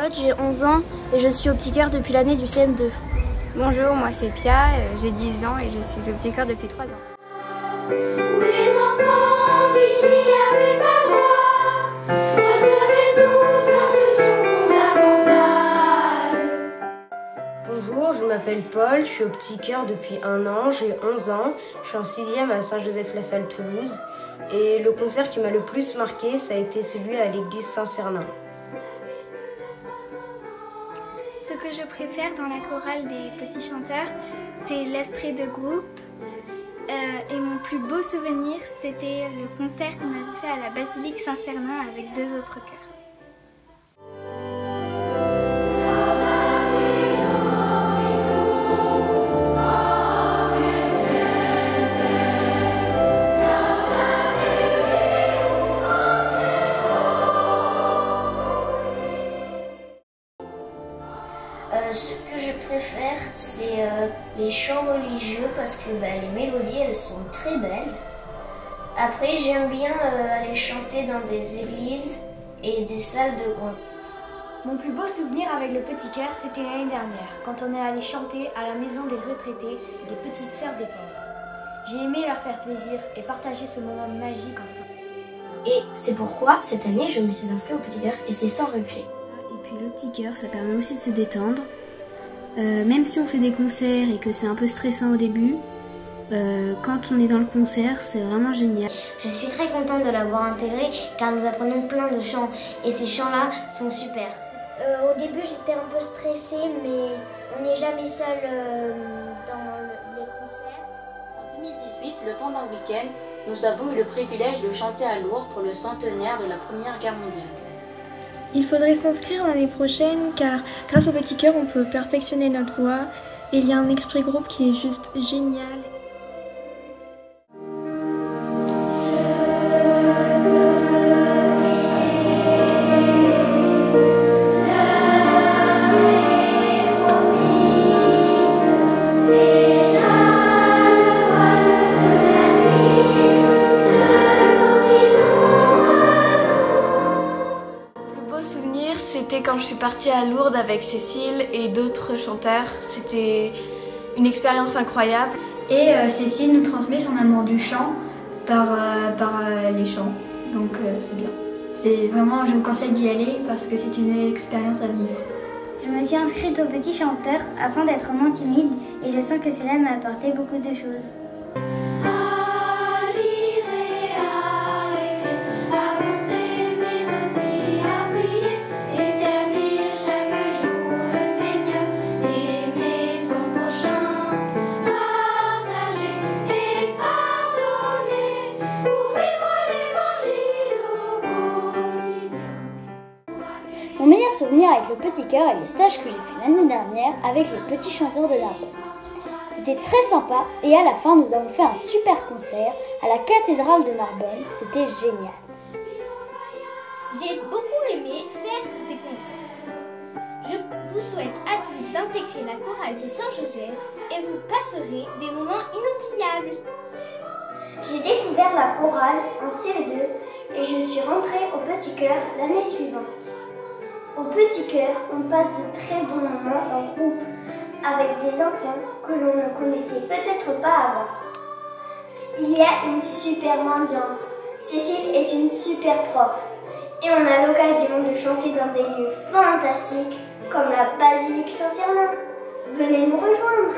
Charlotte, j'ai 11 ans et je suis au Petit Cœur depuis l'année du CM2. Bonjour, moi c'est Pia, j'ai 10 ans et je suis au Petit Cœur depuis 3 ans. Où les enfants qui n'y avaient pas droit recevaient tous l'instruction fondamentale. Bonjour, je m'appelle Paul, je suis au Petit Cœur depuis 1 an, j'ai 11 ans, je suis en 6e à Saint-Joseph-la-Salle, Toulouse. Et le concert qui m'a le plus marqué, ça a été celui à l'église Saint-Cernin. Ce que je préfère dans la chorale des petits chanteurs, c'est l'esprit de groupe. Et mon plus beau souvenir, c'était le concert qu'on avait fait à la basilique Saint-Cernin avec 2 autres chœurs. Ce que je préfère, c'est les chants religieux parce que les mélodies, elles sont très belles. Après, j'aime bien aller chanter dans des églises et des salles de concert. Mon plus beau souvenir avec le Petit Cœur, c'était l'année dernière, quand on est allé chanter à la maison des retraités des petites sœurs des pauvres. J'ai aimé leur faire plaisir et partager ce moment magique ensemble. Et c'est pourquoi, cette année, je me suis inscrite au Petit Cœur et c'est sans regret. Et puis le Petit Cœur, ça permet aussi de se détendre. Même si on fait des concerts et que c'est un peu stressant au début, quand on est dans le concert, c'est vraiment génial. Je suis très contente de l'avoir intégré car nous apprenons plein de chants et ces chants-là sont super. Au début j'étais un peu stressée mais on n'est jamais seul dans les concerts. En 2018, le temps d'un week-end, nous avons eu le privilège de chanter à Lourdes pour le centenaire de la Première Guerre mondiale. Il faudrait s'inscrire l'année prochaine car grâce au Petit Cœur, on peut perfectionner notre voix et il y a un esprit groupe qui est juste génial. C'était quand je suis partie à Lourdes avec Cécile et d'autres chanteurs. C'était une expérience incroyable. Et Cécile nous transmet son amour du chant par les chants. Donc c'est bien. C'est vraiment, je vous conseille d'y aller parce que c'est une expérience à vivre. Je me suis inscrite au Petit Chanteur afin d'être moins timide et je sens que cela m'a apporté beaucoup de choses. Mon meilleur souvenir avec le Petit Cœur est le stage que j'ai fait l'année dernière avec les petits chanteurs de Narbonne. C'était très sympa et à la fin nous avons fait un super concert à la cathédrale de Narbonne, c'était génial. J'ai beaucoup aimé faire des concerts. Je vous souhaite à tous d'intégrer la chorale de Saint-Joseph et vous passerez des moments inoubliables. J'ai découvert la chorale en CE2 et je suis rentrée au Petit Cœur l'année suivante. Au Petit Cœur, on passe de très bons moments en groupe avec des enfants que l'on ne connaissait peut-être pas avant. Il y a une superbe ambiance. Cécile est une super prof et on a l'occasion de chanter dans des lieux fantastiques comme la basilique Saint-Cernin. Venez nous rejoindre.